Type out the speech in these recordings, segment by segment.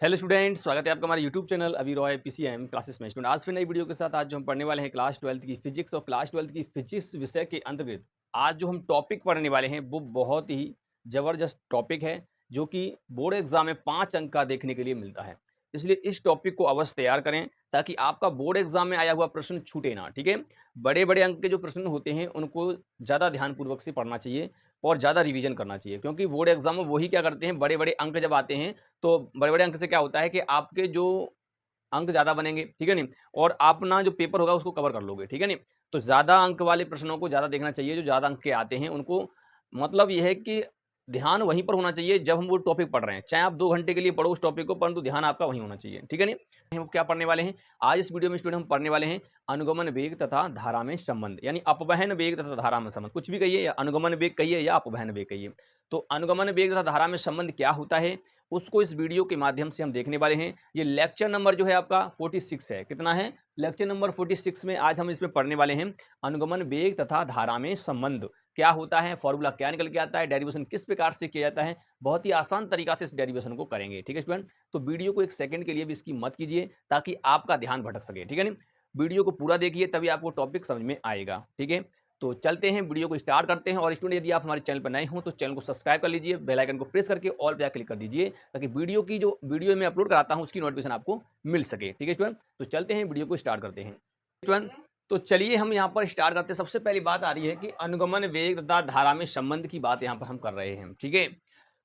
Hello student, स्वागत है आपका हमारे यूट्यूब चैनल अभी रॉय पीसीएम क्लासेस में। स्टूडेंट आज फिर नई वीडियो के साथ आज जो हम पढ़ने वाले हैं क्लास 12th की फिजिक्स और क्लास 12th की फिजिक्स विषय के अंतर्गत आज जो हम टॉपिक पढ़ने वाले हैं वो बहुत ही ज़बरदस्त टॉपिक है जो कि बोर्ड एग्जाम में 5 अंक का देखने के लिए मिलता है। इसलिए इस टॉपिक को अवश्य तैयार करें ताकि आपका बोर्ड एग्जाम में आया हुआ प्रश्न छूटे ना। ठीक है, बड़े बड़े अंक के जो प्रश्न होते हैं उनको ज़्यादा ध्यानपूर्वक से पढ़ना चाहिए और ज़्यादा रिवीजन करना चाहिए, क्योंकि बोर्ड एग्जाम में वही क्या करते हैं, बड़े बड़े अंक जब आते हैं तो बड़े-बड़े अंक से क्या होता है कि आपके जो अंक ज़्यादा बनेंगे, ठीक है नहीं? और आप ना जो पेपर होगा उसको कवर कर लोगे, ठीक है नहीं? तो ज़्यादा अंक वाले प्रश्नों को ज़्यादा देखना चाहिए, जो ज़्यादा अंक के आते हैं उनको। मतलब ये है कि ध्यान वहीं पर होना चाहिए जब हम वो टॉपिक पढ़ रहे हैं। चाहे आप 2 घंटे के लिए पढ़ो उस टॉपिक को, परंतु ध्यान आपका वहीं होना चाहिए, ठीक है नहीं? हम क्या पढ़ने वाले हैं? आज इस वीडियो में स्टूडेंट हम पढ़ने वाले हैं अनुगमन वेग तथा धारा में संबंध, यानी अपवहन वेग तथा धारा में संबंध। कुछ भी कहिए, या अनुगमन वेग कहिए या अपवहन वेग कहिए। तो अनुगमन वेग तथा धारा में संबंध क्या होता है उसको इस वीडियो के माध्यम से हम देखने वाले हैं। ये लेक्चर नंबर जो है आपका 46 है। कितना है? लेक्चर नंबर 46 में आज हम इसमें पढ़ने वाले हैं अनुगमन वेग तथा धारा में संबंध क्या होता है, फॉर्मूला क्या निकल के आता है, डेरिवेशन किस प्रकार से किया जाता है। बहुत ही आसान तरीका से इस डेरिवेशन को करेंगे, ठीक है स्टूडेंट? तो वीडियो को एक सेकंड के लिए भी इसकी मत कीजिए ताकि आपका ध्यान भटक सके, ठीक है नहीं? वीडियो को पूरा देखिए तभी आपको टॉपिक समझ में आएगा, ठीक है? तो चलते हैं, वीडियो को स्टार्ट करते हैं। और स्टूडेंट यदि आप हमारे चैनल पर नए हो तो चैनल को सब्सक्राइब कर लीजिए, बेल आइकन को प्रेस करके ऑल पे क्लिक कर दीजिए ताकि वीडियो में अपलोड कराता हूं उसकी नोटिफिकेशन आपको मिल सके, ठीक है स्टूडेंट? तो चलते हैं, वीडियो को स्टार्ट करते हैं स्टूडेंट। तो चलिए हम यहाँ पर स्टार्ट करते हैं। सबसे पहली बात आ रही है कि अनुगमन वेग तथा धारा में संबंध की बात यहाँ पर हम कर रहे हैं, ठीक है?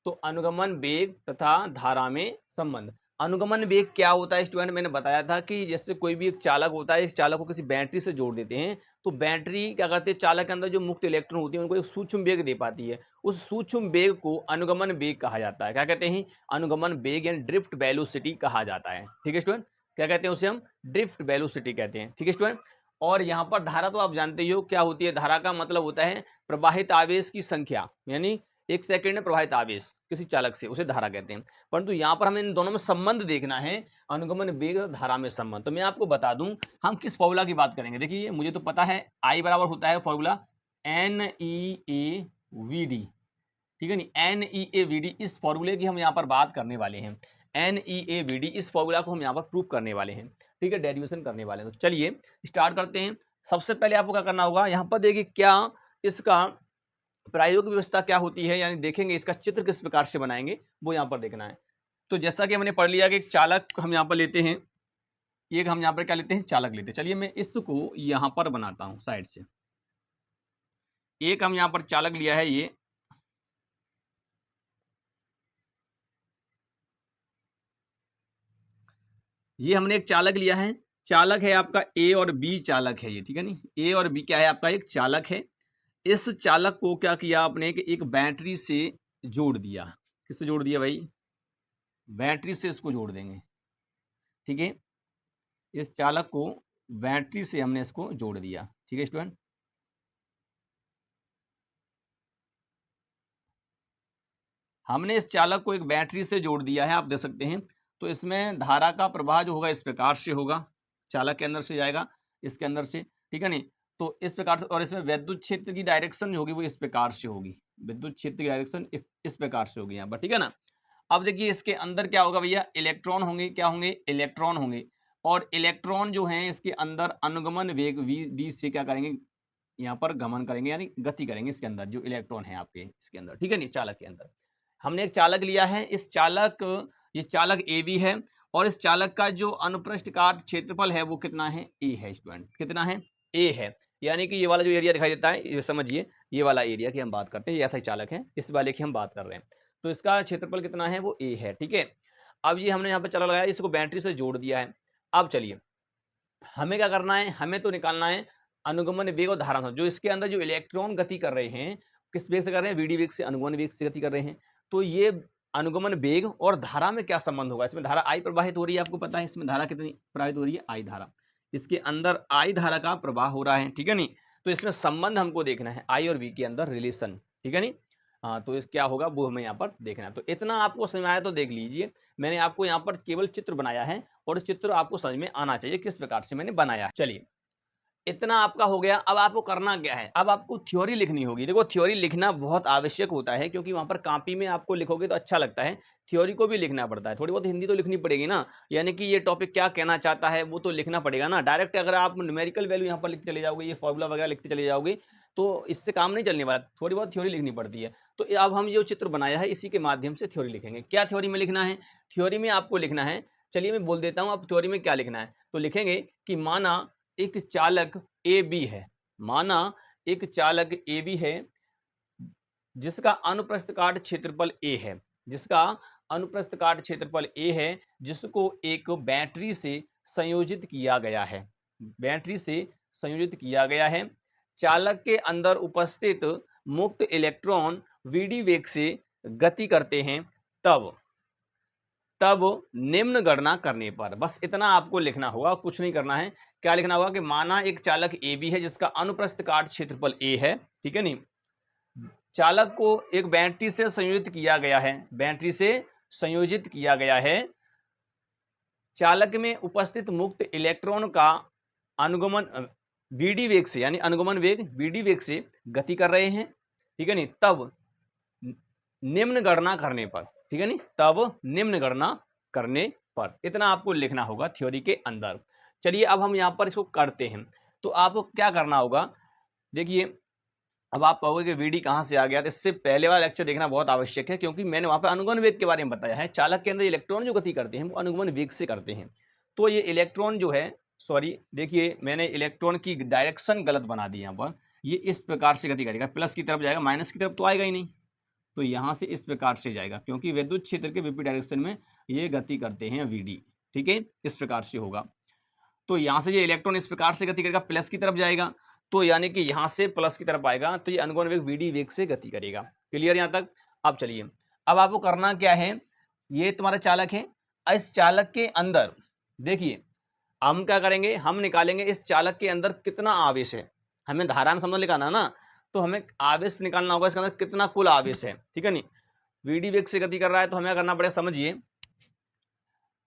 तो अनुगमन वेग तथा धारा में संबंध। अनुगमन वेग क्या होता है स्टूडेंट? मैंने बताया था कि जैसे कोई भी एक चालक होता है, इस चालक को किसी बैटरी से जोड़ देते हैं तो बैटरी क्या करती है, चालक के अंदर जो मुक्त इलेक्ट्रॉन होती है उनको एक सूक्ष्म वेग दे पाती है। उस सूक्ष्म वेग को अनुगमन वेग कहा जाता है। क्या कहते हैं? अनुगमन वेग यानी ड्रिफ्ट वेलोसिटी कहा जाता है, ठीक है स्टूडेंट? क्या कहते हैं? उसे हम ड्रिफ्ट वेलोसिटी कहते हैं, ठीक है स्टूडेंट? और यहाँ पर धारा तो आप जानते ही हो क्या होती है। धारा का मतलब होता है प्रवाहित आवेश की संख्या, यानी एक सेकंड में प्रवाहित आवेश किसी चालक से, उसे धारा कहते हैं। परंतु यहाँ पर हमें इन दोनों में संबंध देखना है, अनुगमन वेग और धारा में संबंध। तो मैं आपको बता दूं हम किस फॉर्मूला की बात करेंगे। देखिए मुझे तो पता है I बराबर होता है फॉर्मूला NEAVD, ठीक है नहीं? NEAVD, इस फॉर्मूले की हम यहाँ पर बात करने वाले हैं। NEAVD, इस फॉर्मूला को हम यहाँ पर प्रूव करने वाले हैं, ठीक है? डेरिवेशन करने वाले हैं। तो चलिए स्टार्ट करते हैं। सबसे पहले आपको क्या करना होगा, यहाँ पर देखिए क्या इसका प्रायोगिक व्यवस्था क्या होती है, यानी देखेंगे इसका चित्र किस प्रकार से बनाएंगे वो यहाँ पर देखना है। तो जैसा कि हमने पढ़ लिया कि एक चालक हम यहाँ पर लेते हैं, एक हम यहाँ पर क्या लेते हैं, चालक लेते हैं। चलिए मैं इसको यहाँ पर बनाता हूँ साइड से। एक हम यहाँ पर चालक लिया है, ये हमने एक चालक लिया है। चालक है आपका ए और बी चालक है ये, ठीक है नहीं? ए और बी क्या है आपका, एक चालक है। इस चालक को क्या किया आपने कि एक बैटरी से जोड़ दिया। किससे जोड़ दिया भाई? बैटरी से इसको जोड़ देंगे, ठीक है? इस चालक को बैटरी से हमने इसको जोड़ दिया, ठीक है स्टूडेंट? हमने इस चालक को एक बैटरी से जोड़ दिया है, आप देख सकते हैं। तो इसमें धारा का प्रवाह जो होगा इस प्रकार से होगा, चालक के अंदर से जाएगा इसके अंदर से, ठीक है नहीं? तो इस प्रकार से, और इसमें विद्युत क्षेत्र की डायरेक्शन जो होगी वो इस प्रकार से होगी। विद्युत क्षेत्र की डायरेक्शन इस प्रकार से होगी यहाँ पर, ठीक है ना? अब देखिए इसके अंदर क्या होगा भैया, इलेक्ट्रॉन होंगे। क्या होंगे? इलेक्ट्रॉन होंगे। और इलेक्ट्रॉन जो हैं इसके अंदर अनुगमन वेग v से क्या करेंगे, यहाँ पर गमन करेंगे, यानी गति करेंगे इसके अंदर जो इलेक्ट्रॉन है आपके इसके अंदर, ठीक है नहीं? चालक के अंदर हमने एक चालक लिया है। ये चालक ए बी है और इस चालक का जो अनुप्रस्थ काट क्षेत्रफल है वो कितना है, ए है स्टूडेंट। कितना है? ए है। यानी कि ये वाला जो एरिया दिखाई देता है, ये समझिए, ये वाला एरिया की हम बात करते हैं, ये ऐसा ही चालक है, इस वाले की हम बात कर रहे हैं। तो इसका क्षेत्रफल कितना है, वो ए है, ठीक है? अब ये हमने यहाँ पे चालक लगाया, इसको बैटरी से जोड़ दिया है। अब चलिए हमें क्या करना है, हमें तो निकालना है अनुगमन वेग और धारा। जो इसके अंदर जो इलेक्ट्रॉन गति कर रहे हैं किस वेग से कर रहे हैं, वीडी वेग से, अनुगमन वेग से गति कर रहे हैं। तो ये अनुगमन वेग और धारा में क्या संबंध होगा? इसमें धारा आई प्रवाहित हो रही है, आपको पता है इसमें धारा कितनी प्रवाहित हो रही है, आई धारा। इसके अंदर आई धारा का प्रवाह हो रहा है, ठीक है नहीं? तो इसमें संबंध हमको देखना है, आई और वी के अंदर रिलेशन, ठीक है नहीं? हाँ, तो इस क्या होगा वो हमें यहाँ पर देखना है। तो इतना आपको समझ में आया तो देख लीजिए, मैंने आपको यहाँ पर केवल चित्र बनाया है और इस चित्र आपको समझ में आना चाहिए किस प्रकार से मैंने बनाया है। चलिए इतना आपका हो गया। अब आपको करना क्या है, अब आपको थ्योरी लिखनी होगी। देखो थ्योरी लिखना बहुत आवश्यक होता है, क्योंकि वहां पर कॉपी में आपको लिखोगे तो अच्छा लगता है, थ्योरी को भी लिखना पड़ता है। थोड़ी बहुत हिंदी तो लिखनी पड़ेगी ना, यानी कि ये टॉपिक क्या कहना चाहता है वो तो लिखना पड़ेगा ना। डायरेक्ट अगर आप न्यूमेरिकल वैल्यू यहाँ पर लिखते चले जाओगे, ये फॉर्मूला वगैरह लिखते चले जाओगे, तो इससे काम नहीं चलने वाला। थोड़ी बहुत थ्योरी लिखनी पड़ती है। तो अब हम जो चित्र बनाया है इसी के माध्यम से थ्योरी लिखेंगे। क्या थ्योरी में लिखना है, थ्योरी में आपको लिखना है, चलिए मैं बोल देता हूँ आप थ्योरी में क्या लिखना है। तो लिखेंगे कि माना एक चालक ए बी है, माना एक चालक ए बी है जिसका अनुप्रस्थ काट क्षेत्रफल ए है, जिसका अनुप्रस्थ काट क्षेत्रफल ए है, जिसको एक बैटरी से संयोजित किया गया है, बैटरी से संयोजित किया गया है। चालक के अंदर उपस्थित मुक्त इलेक्ट्रॉन वीडी वेग से गति करते हैं, तब निम्न गणना करने पर, बस इतना आपको लिखना होगा, कुछ नहीं करना है। क्या लिखना होगा कि माना एक चालक ए बी है जिसका अनुप्रस्थ काट क्षेत्रफल ए है, ठीक है नहीं, चालक को एक बैटरी से संयोजित किया गया है, बैटरी से संयोजित किया गया है। चालक में उपस्थित मुक्त इलेक्ट्रॉन का अनुगमन वीडी वेग से, यानी अनुगमन वेग वीडी वेग से गति कर रहे हैं, ठीक है नहीं, तब निम्न गणना करने पर, ठीक है नहीं, तब निम्न गणना करने पर, इतना आपको लिखना होगा थ्योरी के अंदर। चलिए अब हम यहां पर इसको करते हैं। तो आपको क्या करना होगा, देखिए अब आप कहोगे कि वीडी कहां से आ गया, तो इससे पहले वाला लेक्चर देखना बहुत आवश्यक है, क्योंकि मैंने वहां पर अनुगमन वेग के बारे में बताया है। चालक के अंदर इलेक्ट्रॉन जो गति करते हैं वो अनुगमन वेग से करते हैं। तो ये इलेक्ट्रॉन जो है, सॉरी देखिए मैंने इलेक्ट्रॉन की डायरेक्शन गलत बना दी यहाँ पर, ये इस प्रकार से गति करेगा, प्लस की तरफ जाएगा, माइनस की तरफ तो आएगा ही नहीं, तो यहाँ से इस प्रकार से जाएगा, क्योंकि विद्युत क्षेत्र के विपरीत डायरेक्शन में ये गति करते हैं वीडी, ठीक है, इस प्रकार से होगा। तो यहाँ से ये इलेक्ट्रॉन इस प्रकार से गति करेगा, प्लस की तरफ जाएगा, तो यानी कि यहाँ से प्लस की तरफ आएगा, तो ये अनुगमन वेग वीडी वेग से गति करेगा। क्लियर यहाँ तक। अब चलिए अब आपको करना क्या है, ये तुम्हारा चालक है, इस चालक के अंदर देखिए हम क्या करेंगे, हम निकालेंगे इस चालक के अंदर कितना आवेश है, हमें धारा में संबंध निकालना ना, तो हमें आवेश निकालना होगा इसके अंदर कितना कुल आवेश है, ठीक है नहीं, वीडी वेग से गति कर रहा है, तो हमें करना पड़ेगा, समझिए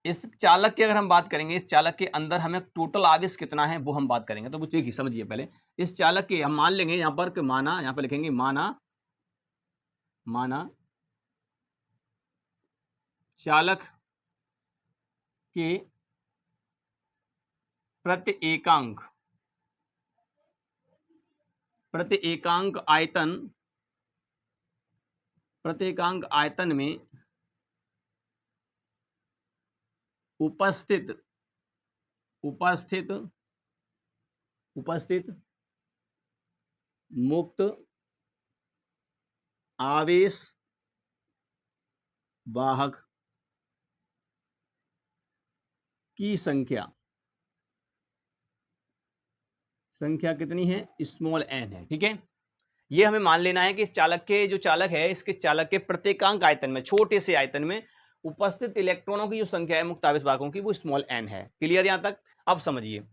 इस चालक की अगर हम बात करेंगे, इस चालक के अंदर हमें टोटल आवेश कितना है वो हम बात करेंगे। तो देखिए समझिए पहले इस चालक के हम मान लेंगे यहाँ पर कि माना, यहाँ पर लिखेंगे माना चालक के प्रति एकांक आयतन में उपस्थित मुक्त आवेश वाहक की संख्या कितनी है, स्मॉल एन है, ठीक है। ये हमें मान लेना है कि इस चालक के जो चालक है, इसके चालक के प्रत्येकांक आयतन में, छोटे से आयतन में उपस्थित इलेक्ट्रॉनों की जो संख्या है मुक्त आवेश वाहकों की, वो स्मॉल एन है। क्लियर यहां तक। अब समझिए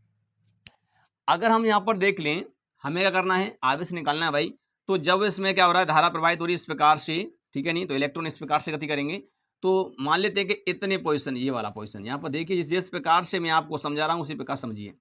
अगर हम यहां पर देख लें, हमें क्या करना है, आवेश निकालना है भाई। तो जब इसमें क्या हो रहा है, धारा प्रवाहित हो रही है इस प्रकार से, ठीक है नहीं, तो इलेक्ट्रॉन इस प्रकार से गति करेंगे। तो मान लेते हैं कि इतने पोजीशन, ये वाला पोजीशन यहाँ पर देखिए, जिस प्रकार से मैं आपको समझा रहा हूँ उसी प्रकार समझिए।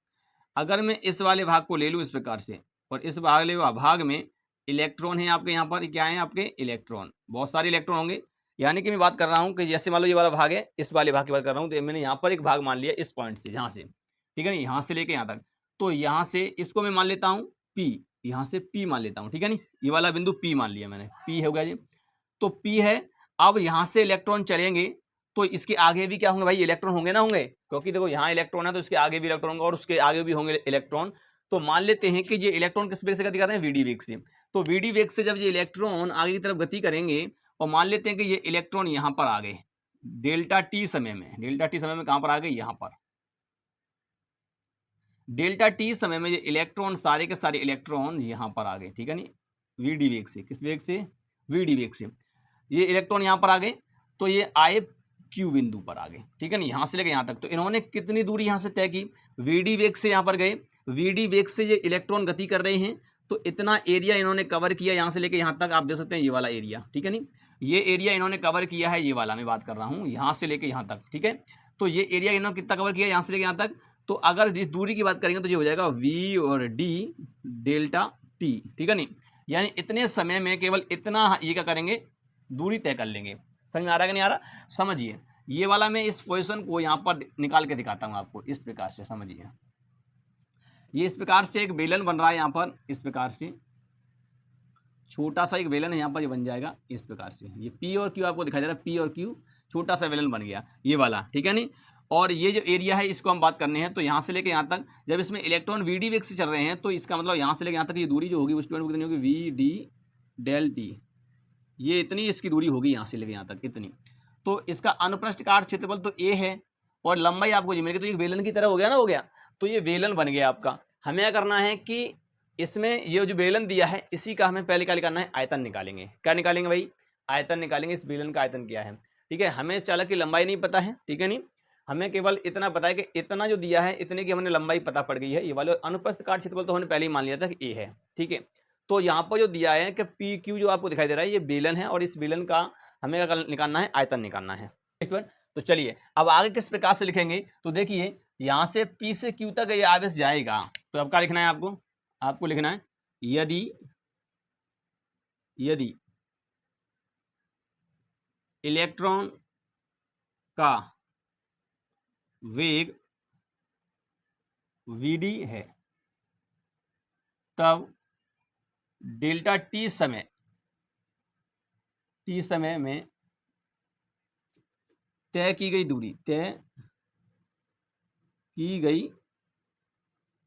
अगर मैं इस वाले भाग को ले लूँ इस प्रकार से, और इस वाले भाग में इलेक्ट्रॉन है आपके, यहाँ पर क्या है आपके इलेक्ट्रॉन, बहुत सारे इलेक्ट्रॉन होंगे। यानी कि मैं बात कर रहा हूँ कि जैसे मान लो ये वाला भाग है, इस वाले भाग की बात कर रहा हूँ, तो मैंने यहाँ पर एक भाग मान लिया इस पॉइंट से, यहाँ से, ठीक है नहीं, यहाँ से लेके यहाँ तक। तो यहाँ से इसको मैं मान लेता हूँ P, यहाँ से P मान लेता हूँ, ठीक है नहीं, ये वाला बिंदु P मान लिया मैंने, P हो गया जी। तो P है। अब यहाँ से इलेक्ट्रॉन चलेंगे तो इसके आगे भी क्या होंगे भाई, इलेक्ट्रॉन होंगे ना, होंगे, क्योंकि देखो यहाँ इलेक्ट्रॉन है तो इसके आगे भी इलेक्ट्रॉन होंगे और उसके आगे भी होंगे इलेक्ट्रॉन। तो मान लेते हैं कि ये इलेक्ट्रॉन किस वेग से गति कर रहे हैं, वीडी वेग से। तो वीडी वेग से जब ये इलेक्ट्रॉन आगे की तरफ गति करेंगे, और मान लेते हैं कि ये इलेक्ट्रॉन यहाँ पर आ गए डेल्टा टी समय में, कहां पर आ गए, यहाँ पर डेल्टा टी समय में ये इलेक्ट्रॉन, सारे के सारे इलेक्ट्रॉन यहाँ पर आ गए, ठीक है नहीं, वीडी वेग से, किस वेग से, वीडी वेग से। ये इलेक्ट्रॉन यहाँ पर आ गए, तो ये आए क्यू बिंदु पर आ गए, ठीक है नहीं, यहाँ से लेकर यहाँ तक। तो इन्होंने कितनी दूरी यहाँ से तय की, वीडी वेग से यहाँ पर गए, वीडी वेग से ये इलेक्ट्रॉन गति कर रहे हैं, तो इतना एरिया इन्होंने कवर किया, यहाँ से लेकर यहाँ तक आप देख सकते हैं, ये वाला एरिया, ठीक है नहीं, ये एरिया इन्होंने कवर किया है, ये वाला मैं बात कर रहा हूँ, यहाँ से लेकर यहाँ तक, ठीक है। तो ये एरिया इन्होंने कितना कवर किया, यहाँ से लेकर यहाँ तक, तो अगर इस दूरी की बात करेंगे तो ये हो जाएगा v और d डेल्टा t, ठीक है नहीं, यानी इतने समय में केवल इतना ये क्या करेंगे, दूरी तय कर लेंगे। समझ में आ रहा है कि नहीं आ रहा? समझिए, ये वाला मैं इस पोजीशन को यहाँ पर निकाल के दिखाता हूँ आपको इस प्रकार से। समझिए, ये इस प्रकार से एक बेलन बन रहा है यहाँ पर, इस प्रकार से छोटा सा एक बेलन है यहाँ पर, ये बन जाएगा इस प्रकार से। ये P और Q आपको दिखाई दे रहा है, P और Q छोटा सा बेलन बन गया ये वाला, ठीक है नहीं। और ये जो एरिया है इसको हम बात करने हैं, तो यहाँ से लेके यहाँ तक जब इसमें इलेक्ट्रॉन VD वेग से चल रहे हैं तो इसका मतलब यहाँ से लेके यहाँ तक ये दूरी जो होगी वो स्टूडेंट कितनी होगी, VD डेल T, ये इतनी इसकी दूरी होगी यहाँ से लेके यहाँ तक इतनी। तो इसका अनुप्रस्थ काट क्षेत्रफल तो A है और लंबाई आपको जी मिलेगी, तो ये बेलन की तरह हो गया ना, हो गया। तो ये बेलन बन गया आपका। हमें क्या करना है कि इसमें ये जो बेलन दिया है इसी का हमें पहले क्या निकालना है, आयतन निकालेंगे। क्या निकालेंगे भाई, आयतन निकालेंगे। इस बेलन का आयतन क्या है, ठीक है। हमें चालक की लंबाई नहीं पता है, ठीक है नहीं, हमें केवल इतना पता है कि इतना जो दिया है इतने की हमने लंबाई पता पड़ गई है ये वाले। अनुप्रस्थ काट क्षेत्रफल तो हमने पहले ही मान लिया था कि ए है, ठीक है। तो यहाँ पर जो दिया है कि पी क्यू जो आपको दिखाई दे रहा है ये बेलन है और इस बेलन का हमें क्या निकालना है, आयतन निकालना है। तो चलिए अब आगे किस प्रकार से लिखेंगे, तो देखिए यहाँ से P से Q तक ये आवेश जाएगा, तो अब क्या लिखना है आपको, आपको लिखना है यदि इलेक्ट्रॉन का वेग Vd है तब डेल्टा T समय में तय की गई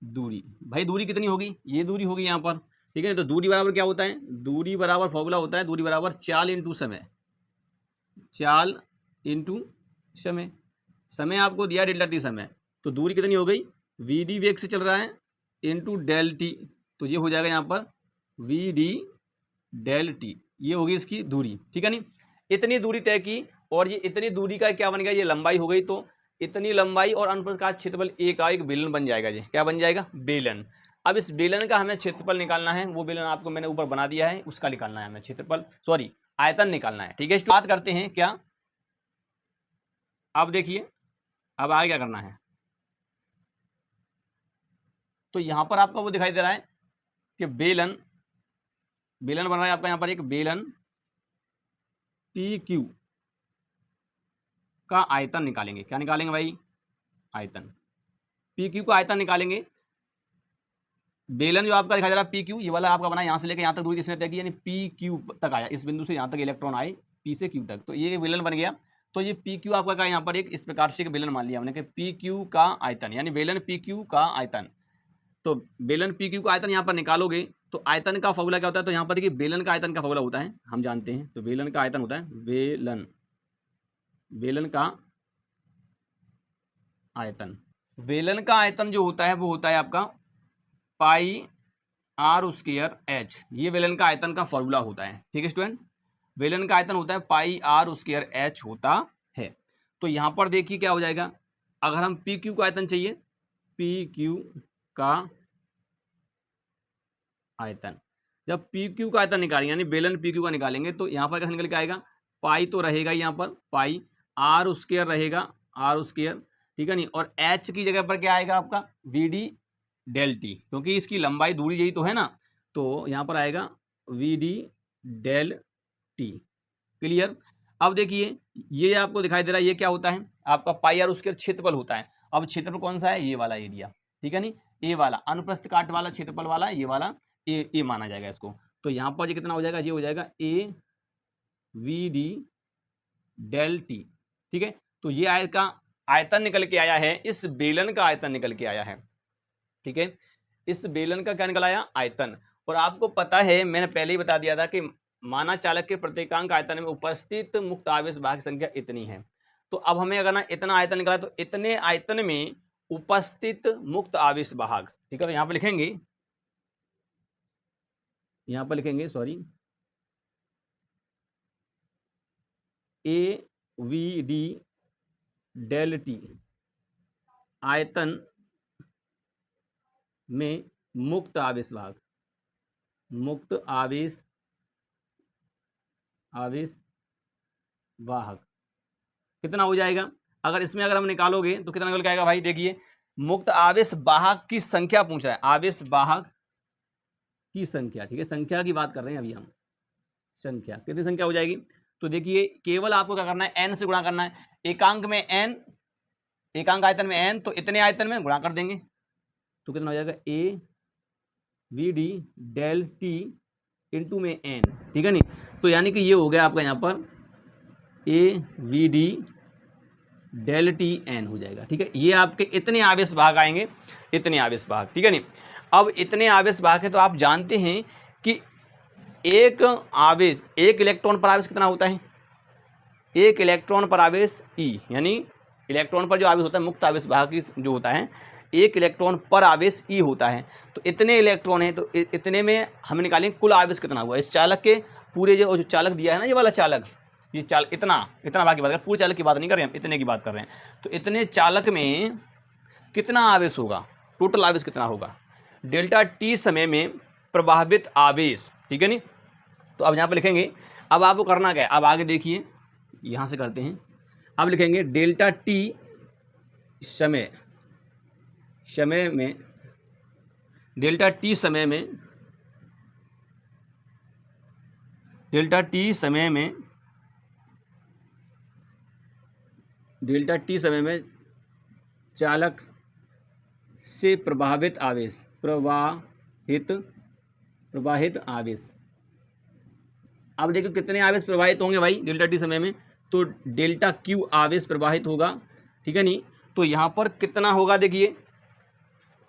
दूरी, भाई दूरी कितनी होगी, ये दूरी होगी यहाँ पर, ठीक है। तो दूरी बराबर क्या होता है, दूरी बराबर फॉर्मूला होता है दूरी बराबर चाल इंटू समय, चाल इंटू समय आपको दिया डेल्टा टी समय, तो दूरी कितनी हो गई, Vd वेग से चल रहा है इंटू डेल टी, तो ये हो जाएगा यहाँ पर Vd डेल टी, ये होगी इसकी दूरी, ठीक है नहीं। इतनी दूरी तय की और ये इतनी दूरी का क्या बन गया, ये लंबाई हो गई। तो इतनी लंबाई और अनुप्रस्थ काट क्षेत्रफल ए का एक बेलन बन जाएगा। जी क्या बन जाएगा, बेलन। अब इस बेलन का हमें क्षेत्रफल निकालना है, वो बेलन आपको मैंने ऊपर बना दिया है, उसका निकालना है हमें क्षेत्रफल, सॉरी आयतन निकालना है, ठीक है। बात करते हैं क्या, अब देखिए अब आगे क्या करना है। तो यहां पर आपका वो दिखाई दे रहा है कि बेलन बन रहा है आपका, यहाँ पर एक बेलन पी क्यू का आयतन निकालेंगे। क्या निकालेंगे भाई, आयतन। पी क्यू का आयतन निकालेंगे। बेलन जो आपका दिखाई दे रहा है पी क्यू, ये वाला आपका बना यहाँ से लेकर यहाँ तक दूरी किसने तय की, यानी पी क्यू तक आया, इस बिंदु से यहाँ तक इलेक्ट्रॉन आए पी से क्यू तक, तो ये बेलन बन गया। तो ये पी क्यू आपका का यहाँ पर एक इस प्रकार से बेलन मान लिया हमने कि पी क्यू का आयतन, यानी बेलन पी क्यू का आयतन। तो बेलन पी क्यू का आयतन यहाँ पर निकालोगे तो आयतन का फॉर्मूला क्या होता है, तो यहाँ पर देखिए बेलन का आयतन का फॉर्मूला होता है, हम जानते हैं। तो बेलन का आयतन होता है बेलन का आयतन। बेलन का आयतन जो होता है वो होता है आपका पाई आर स्क्वायर एच, ये बेलन का आयतन का फॉर्मूला होता है, ठीक है स्टूडेंट। बेलन का आयतन होता है पाई आर स्क्वायर एच होता है। तो यहाँ पर देखिए क्या हो जाएगा, अगर हम पी क्यू का आयतन चाहिए, पी क्यू का आयतन, जब पी क्यू का आयतन निकालेंगे यानी बेलन पी क्यू का निकालेंगे तो यहाँ पर कैसे निकल के आएगा, पाई तो रहेगा यहाँ पर, पाई आर स्क्वायर रहेगा, आर स्क्वायर, ठीक है नहीं। और एच की जगह पर क्या आएगा आपका, Vd डेल टी, क्योंकि इसकी लंबाई दूरी यही तो है ना, तो यहाँ पर आएगा Vd डेल टी। क्लियर। अब देखिए ये आपको दिखाई दे रहा है ये क्या होता है आपका पाई आर स्क्वायर क्षेत्रफल होता है। अब क्षेत्रफल कौन सा है, ये वाला एरिया, ठीक है नहीं, ए वाला अनुप्रस्थ काट वाला क्षेत्रफल वाला, ये वाला ए माना जाएगा इसको। तो यहाँ पर ये कितना हो जाएगा, ये हो जाएगा ए Vd डेल टी, ठीक है। तो ये आय का आयतन निकल के आया है, इस बेलन का आयतन निकल के आया है, ठीक है। इस बेलन का क्या निकल आया, आयतन। और आपको पता है मैंने पहले ही बता दिया था कि माना चालक के प्रत्येकांक आयतन में उपस्थित मुक्त आवेश वाहक संख्या इतनी है। तो अब हमें अगर ना इतना आयतन निकाला तो इतने आयतन में उपस्थित मुक्त आवेश वाहक, ठीक है। तो यहाँ पर लिखेंगे sorry A V D del T आयतन में मुक्त आवेश वाहक कितना हो जाएगा। अगर इसमें अगर हम निकालोगे तो कितना निकल के आएगा भाई, देखिए मुक्त आवेश वाहक की संख्या पूछ रहा है, आवेश वाहक की संख्या, ठीक है, संख्या की बात कर रहे हैं अभी हम। संख्या कितनी संख्या हो जाएगी, तो देखिए केवल आपको क्या करना है, एन से गुणा करना है। एकांक में एन, एकांक आयतन में एन, तो इतने आयतन में गुणा कर देंगे तो कितना हो जाएगा, A V D del T into में एन, ठीक है नहीं। तो यानी कि ये हो गया आपका यहाँ पर A V D del T N हो जाएगा, ठीक है। ये आपके इतने आवेश भाग आएंगे, इतने आवेश भाग, ठीक है नहीं। अब इतने आवेश भाग है तो आप जानते हैं कि एक आवेश, एक इलेक्ट्रॉन पर आवेश कितना होता है, एक इलेक्ट्रॉन पर आवेश ई, यानी इलेक्ट्रॉन पर जो आवेश होता है मुक्त आवेश भाग की जो होता है, एक इलेक्ट्रॉन पर आवेश ई होता है। तो इतने इलेक्ट्रॉन हैं, तो इतने में हम निकालेंगे कुल आवेश कितना हुआ इस चालक के, पूरे जो चालक दिया है ना, ये वाला चालक, ये चालक इतना भाग की बात कर, पूरे चालक की बात नहीं कर रहे हैं हम, इतने की बात कर रहे हैं। तो इतने चालक में कितना आवेश होगा, टोटल आवेश कितना होगा, डेल्टा टी समय में प्रभावित आवेश, ठीक है नहीं। तो अब यहाँ पर लिखेंगे, अब आपको करना क्या है, अब आगे देखिए, यहाँ से करते हैं। अब लिखेंगे डेल्टा टी समय में, डेल्टा टी समय में, डेल्टा टी समय में, डेल्टा टी समय में चालक से प्रभावित आवेश, प्रवाहित आवेश। अब देखो कितने आवेश प्रवाहित होंगे भाई डेल्टा टी समय में, तो डेल्टा क्यू आवेश प्रवाहित होगा, ठीक है नहीं। तो यहाँ पर कितना होगा, देखिए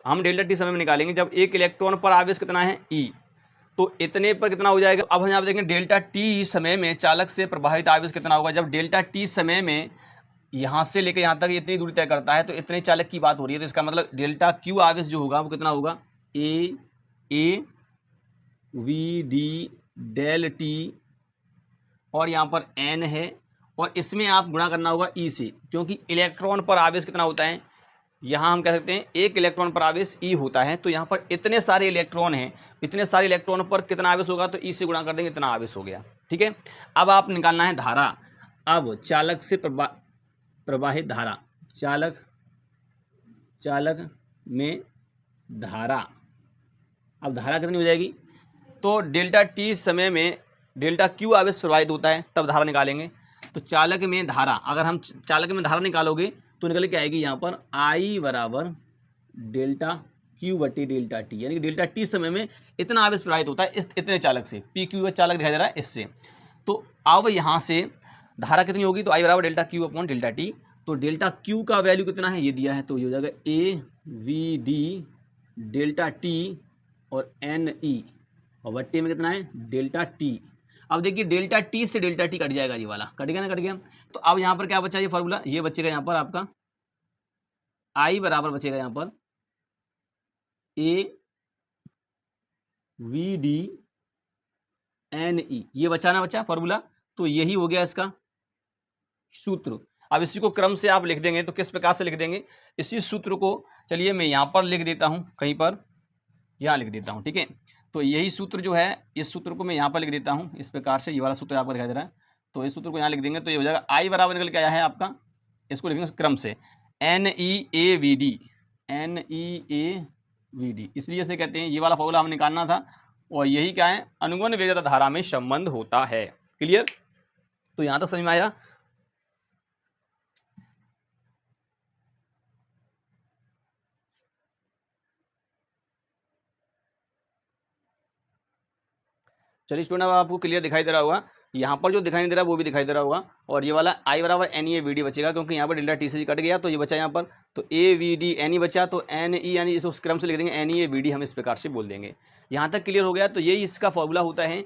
हम डेल्टा टी समय में निकालेंगे, जब एक इलेक्ट्रॉन पर आवेश कितना है ई, तो इतने पर कितना हो जाएगा। अब हम यहाँ पर देखेंगे डेल्टा टी समय में चालक से प्रभावित आवेश कितना होगा, जब डेल्टा टी समय में यहाँ से लेकर यहाँ तक इतनी दूरी तय करता है, तो इतने चालक की बात हो रही है, तो इसका मतलब डेल्टा क्यू आवेश जो होगा वो कितना होगा, A V D del T, और यहाँ पर एन है, और इसमें आप गुणा करना होगा ई से, क्योंकि इलेक्ट्रॉन पर आवेश कितना होता है, यहाँ हम कह सकते हैं एक इलेक्ट्रॉन पर आवेश ई होता है। तो यहाँ पर इतने सारे इलेक्ट्रॉन हैं, इतने सारे इलेक्ट्रॉन पर कितना आवेश होगा, तो ई से गुणा कर देंगे, इतना आवेश हो गया, ठीक है। अब आप निकालना है धारा। अब चालक से प्रवाहित धारा, चालक में धारा, अब धारा कितनी हो जाएगी, तो डेल्टा टी समय में डेल्टा क्यू आवेश प्रवाहित होता है, तब धारा निकालेंगे। तो चालक में धारा, अगर हम चालक में धारा निकालोगे तो निकल के आएगी यहाँ पर आई बराबर डेल्टा क्यू बटी डेल्टा टी, यानी कि डेल्टा टी समय में इतना आवेश प्रवाहित होता है इस इतने चालक से, पी क्यू चालक दिखाई दे रहा है इससे। तो अब यहाँ से धारा कितनी होगी, तो आई बराबर delta Q upon delta T. तो डेल्टा क्यू का वैल्यू कितना है, ये दिया है, तो ये हो जाएगा A V D delta T और एन ई, और बट्टे में कितना है, डेल्टा टी। अब देखिए डेल्टा टी से डेल्टा टी कट जाएगा, ये वाला कट गया ना, कट गया। तो अब यहाँ पर क्या बचा, ये फॉर्मूला ये बचेगा, यहाँ पर आपका आई बराबर बचेगा यहाँ पर A V D N E, ये बचा ना, बचा फॉर्मूला। तो यही हो गया इसका सूत्र। अब इसी को क्रम से आप लिख देंगे, तो किस प्रकार से लिख देंगे, इसी सूत्र को चलिए मैं यहाँ पर लिख देता हूँ, कहीं पर यहाँ लिख देता हूँ, ठीक है। तो यही सूत्र जो है, इस सूत्र को मैं यहाँ पर लिख देता हूँ इस प्रकार से, ये वाला सूत्र आपको दिखाई दे रहा है। तो इस सूत्र को यहाँ लिख देंगे, तो ये हो जाएगा आई बराबर निकल के आया है आपका, इसको लिखेंगे क्रम से N E A V D, N E A V D, इसलिए इसे कहते हैं, ये वाला फॉर्मूला हमें निकालना था, और यही क्या है, अनुगमन वेग तथा धारा में संबंध होता है। क्लियर, तो यहाँ तक समझ में आया। चलिए स्टूडेंट, अब आपको क्लियर दिखाई दे रहा होगा, यहाँ पर जो दिखाई नहीं दे रहा वो भी दिखाई दे रहा होगा, और ये वाला आई बराबर N E A V D बचेगा, क्योंकि यहाँ पर डेल्टा टी से कट गया, तो ये बचा यहाँ पर, तो A V D N E बचा, तो एन ई यानी इस क्रम से लिख देंगे, N E A V D हम इस प्रकार से बोल देंगे। यहाँ तक क्लियर हो गया। तो यही इसका फॉर्मूला होता है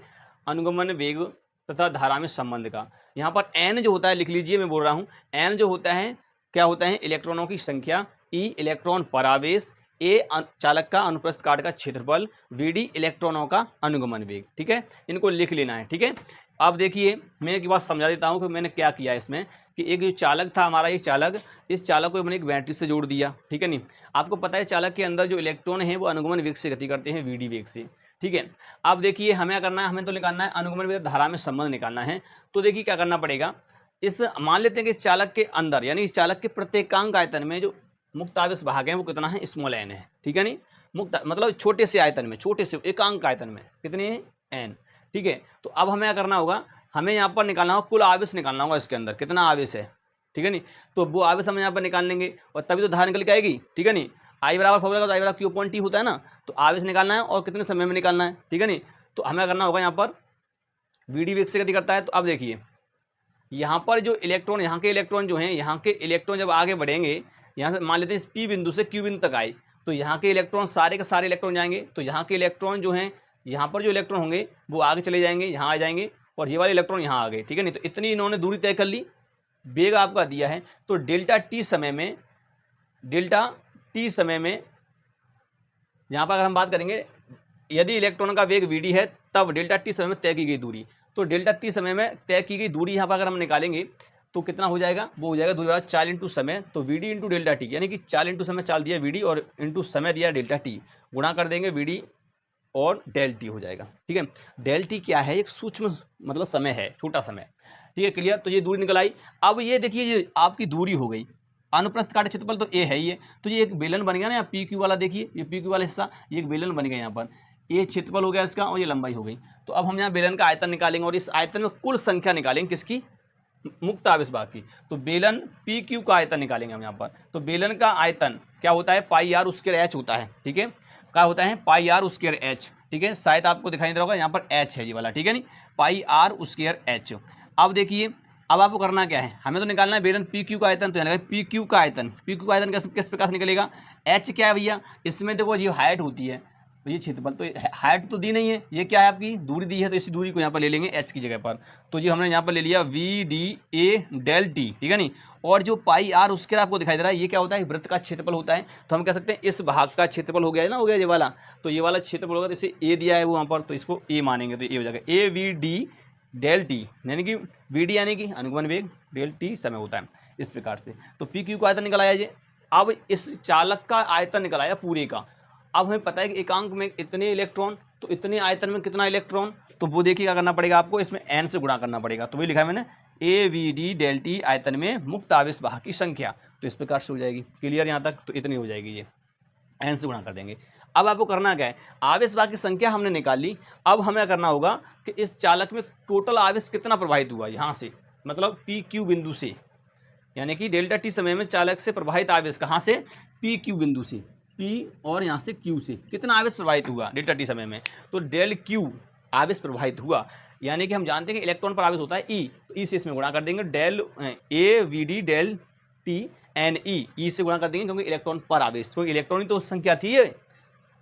अनुगमन वेग तथा धारा में संबंध का। यहाँ पर एन जो होता है, लिख लीजिए, मैं बोल रहा हूँ, एन जो होता है क्या होता है, इलेक्ट्रॉनों की संख्या, ई इलेक्ट्रॉन परावेश, ए चालक का अनुप्रस्थ काट का क्षेत्रफल, वीडी इलेक्ट्रॉनों का अनुगमन वेग। ठीक है, इनको लिख लेना है। ठीक है, अब देखिए मैं एक बात समझा देता हूँ कि मैंने क्या किया इसमें, कि एक जो चालक था हमारा, ये चालक, इस चालक को मैंने एक बैटरी से जोड़ दिया। ठीक है नहीं, आपको पता है चालक के अंदर जो इलेक्ट्रॉन है वो अनुगमन वेग से गति करते हैं, वीडी वेग से। ठीक है, अब देखिए हमें क्या करना है, हमें तो निकालना है अनुगमन वेग धारा में संबंध निकालना है। तो देखिए क्या करना पड़ेगा, इस मान लेते हैं कि इस चालक के अंदर, यानी इस चालक के प्रत्येकांक आयतन में जो मुक्त आवेश भाग है वो कितना है, स्मॉल n है, ठीक है नहीं, मुक्त मतलब छोटे से आयतन में, छोटे से एकांक आयतन में कितने n, ठीक है। तो अब हमें क्या करना होगा, हमें यहाँ पर निकालना होगा कुल आवेश निकालना होगा, इसके अंदर कितना आवेश है, ठीक है नहीं। तो वो आवेश हम यहाँ पर निकाल लेंगे और तभी तो धारा निकल के आएगी, ठीक है नहीं। आई बराबर फॉर्मूला का तो आई बराबर क्यू अपॉन टी होता है ना, तो आवेश निकालना है और कितने समय में निकालना है, ठीक है नहीं। तो हमें करना होगा यहाँ पर वीडी वेग से गति करता है। तो अब देखिए यहाँ पर जो इलेक्ट्रॉन, यहाँ के इलेक्ट्रॉन जो हैं, यहाँ के इलेक्ट्रॉन जब आगे बढ़ेंगे, यहाँ से मान लेते हैं पी बिंदु से क्यू बिंदु तक आए, तो यहाँ के इलेक्ट्रॉन सारे के सारे इलेक्ट्रॉन जाएंगे, तो यहाँ के इलेक्ट्रॉन जो हैं, यहाँ पर जो इलेक्ट्रॉन होंगे वो आगे चले जाएंगे, यहाँ आ जाएंगे, और ये वाले इलेक्ट्रॉन यहाँ आ गए, ठीक है नहीं। तो इतनी इन्होंने दूरी तय कर ली, वेग आपका दिया है, तो डेल्टा टी समय में यहाँ पर अगर हम बात करेंगे, यदि इलेक्ट्रॉन का वेग वीडी है तब डेल्टा टी समय में तय की गई दूरी, तो डेल्टा टी समय में तय की गई दूरी यहाँ पर अगर हम निकालेंगे तो कितना हो जाएगा, वो हो जाएगा दूरी बराबर चाल इंटू समय, तो वीडी इंटू डेल्टा टी, यानी कि चाल इंटू समय चाल दिया वीडी और इंटू समय दिया डेल्टा टी, गुणा कर देंगे वीडी और डेल टी हो जाएगा, ठीक है। डेल टी क्या है, एक सूक्ष्म मतलब समय है, छोटा समय, ठीक है, क्लियर। तो ये दूरी निकल आई। अब ये देखिए ये आपकी दूरी हो गई, अनुप्रस्थ काट क्षेत्रफल तो ए है ही है, तो ये एक बेलन बन गया ना, पी क्यू वाला, देखिए ये पी क्यू वाला हिस्सा, ये एक बेलन बन गया यहाँ पर, ये क्षेत्रफल हो गया इसका और ये लंबाई हो गई। तो अब हम यहाँ बेलन का आयतन निकालेंगे और इस आयतन में कुल संख्या निकालेंगे किसकी, मुक्त आवेश भाग की। तो बेलन पी क्यू का आयतन निकालेंगे हम यहाँ पर। तो बेलन का आयतन क्या होता है, पाई आर स्क्वायर एच होता है, ठीक है, क्या होता है, पाई आर स्क्वायर एच, ठीक है, शायद आपको दिखाई दे रहा होगा यहाँ पर एच है ये वाला, ठीक है नहीं, पाई आर स्क्वायर एच। अब देखिए अब आपको करना क्या है, हमें तो निकालना है बेलन पी क्यू का आयतन, तो पी क्यू का आयतन, पी क्यू का आयतन किस प्रकार से निकलेगा, एच क्या है भैया, इसमें देखो ये हाइट होती है, तो ये क्षेत्रफल, तो हाइट तो दी नहीं है, ये क्या है आपकी दूरी दी है, तो इसी दूरी को यहाँ पर ले लेंगे एच की जगह पर। तो ये हमने यहाँ पर ले लिया V D A del T, ठीक है नहीं। और जो पाई आर उसके आपको दिखाई दे रहा है, ये क्या होता है, वृत्त का क्षेत्रफल होता है। तो हम कह सकते हैं इस भाग का क्षेत्रफल हो गया ना, हो गया ये वाला, तो ये वाला क्षेत्रफल होगा, तो इसे ए दिया है वो वहाँ पर, तो इसको ए मानेंगे, तो ये हो जाएगा A V D del T, यानी कि वी डी यानी कि अनुगमन वेग, डेल टी समय होता है, इस प्रकार से। तो पी क्यू का आयतन निकल आया ये। अब इस चालक का आयतन निकल आया पूरे का। अब हमें पता है कि एकांक में इतने इलेक्ट्रॉन, तो इतने आयतन में कितना इलेक्ट्रॉन, तो वो देखिए क्या करना पड़ेगा आपको, इसमें n से गुणा करना पड़ेगा। तो वही लिखा है मैंने, A V D del T आयतन में मुक्त आवेश वाहक की संख्या, तो इस प्रकार से हो जाएगी, क्लियर यहाँ तक। तो इतनी हो जाएगी, ये n से गुणा कर देंगे। अब आपको करना क्या है, आवेश वाहक की संख्या हमने निकाल ली। अब हमें करना होगा कि इस चालक में टोटल आवेश कितना प्रवाहित हुआ यहाँ से, मतलब पी क्यू बिंदु से, यानी कि डेल्टा टी समय में चालक से प्रवाहित आवेश कहाँ से, पी क्यू बिंदु से, पी और यहाँ से क्यू से कितना आवेश प्रवाहित हुआ डेल्टा टी समय में, तो डेल क्यू आवेश प्रवाहित हुआ। यानी कि हम जानते हैं कि इलेक्ट्रॉन पर आवेश होता है ई, तो ई से इसमें गुणा कर देंगे, del A V D del T N E से गुणा कर देंगे, क्योंकि इलेक्ट्रॉन पर आवेश, क्योंकि इलेक्ट्रॉन ही तो संख्या थी, ये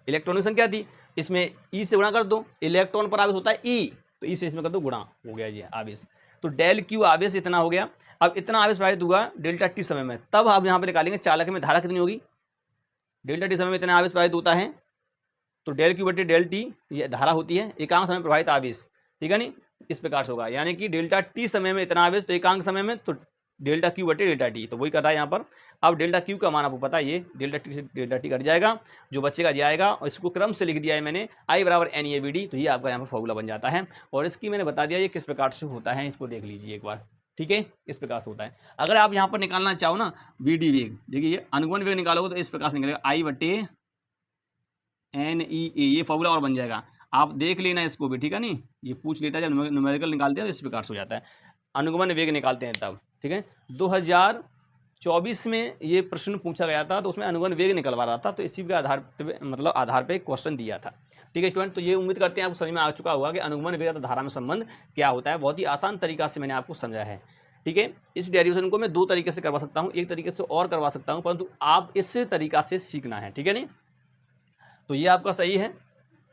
इलेक्ट्रॉन की संख्या थी, इसमें ई से गुणा कर दो, इलेक्ट्रॉन पर आवेश होता है ई, तो ई से इसमें कर दो गुणा, हो गया ये आवेश। तो डेल क्यू आवेश इतना हो गया। अब इतना आवेश प्रवाहित हुआ डेल्टा टी समय में, तब आप यहाँ पर निकालेंगे चालक में धारा कितनी होगी, डेल्टा टी समय में इतना आवेश प्रवाहित होता है, तो डेल क्यू बटे डेल टी ये धारा होती है, एकांक समय प्रवाहित आवेश, ठीक है नहीं, इस प्रकार से होगा। यानी कि डेल्टा टी समय में इतना आवेश, तो एकांक समय में तो डेल्टा क्यू बटे डेल्टा टी, तो वही कर रहा है यहाँ पर। अब डेल्टा क्यू का मान आपको पता है, ये डेल्टा टी से डेल्टा टी कट जाएगा, जो बचेगा जाएगा, और इसको क्रम से लिख दिया है मैंने, आई बराबर एन ए वी डी, तो ये आपका यहाँ पर फॉर्मूला बन जाता है। और इसकी मैंने बता दिया ये किस प्रकार से होता है, इसको देख लीजिए एक बार, ठीक है, इस प्रकार से होता है। अगर आप यहाँ पर निकालना चाहो ना वी डी वेग, देखिए ये अनुगमन वेग निकालोगे तो इस प्रकार से निकलेगा, आई बटे एन ई ए, ये फॉर्मूला और बन जाएगा, आप देख लेना इसको भी, ठीक है नहीं, ये पूछ लेता है जब न्यूमेरिकल निकालते हैं तो इस प्रकार से हो जाता है, अनुगमन वेग निकालते हैं तब, ठीक है। 2024 में ये प्रश्न पूछा गया था, तो उसमें अनुगमन वेग निकलवा रहा था, तो इसी के आधार पे, मतलब आधार पे क्वेश्चन दिया था, ठीक है स्टूडेंट। तो ये उम्मीद करते हैं आपको समझ में आ चुका होगा कि अनुगमन वेग तथा धारा में संबंध क्या होता है, बहुत ही आसान तरीका से मैंने आपको समझाया है, ठीक है। इस डेरिवेशन को मैं दो तरीके से करवा सकता हूँ, एक तरीके से और करवा सकता हूँ, परंतु आप इस तरीका से सीखना है, ठीक है नहीं। तो ये आपका सही है,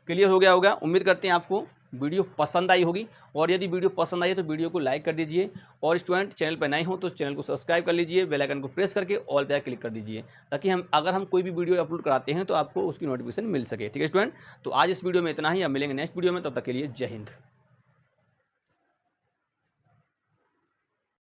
क्लियर हो गया होगा। उम्मीद करते हैं आपको वीडियो पसंद आई होगी, और यदि वीडियो पसंद आई तो वीडियो को लाइक कर दीजिए, और स्टूडेंट चैनल पर नए हो तो चैनल को सब्सक्राइब कर लीजिए, बेल आइकन को प्रेस करके ऑल पे क्लिक कर दीजिए, ताकि अगर हम कोई भी वीडियो अपलोड कराते हैं तो आपको उसकी नोटिफिकेशन मिल सके, ठीक है स्टूडेंट। तो आज इस वीडियो में इतना ही, अब मिलेंगे नेक्स्ट वीडियो में, तब तक के लिए जय हिंद।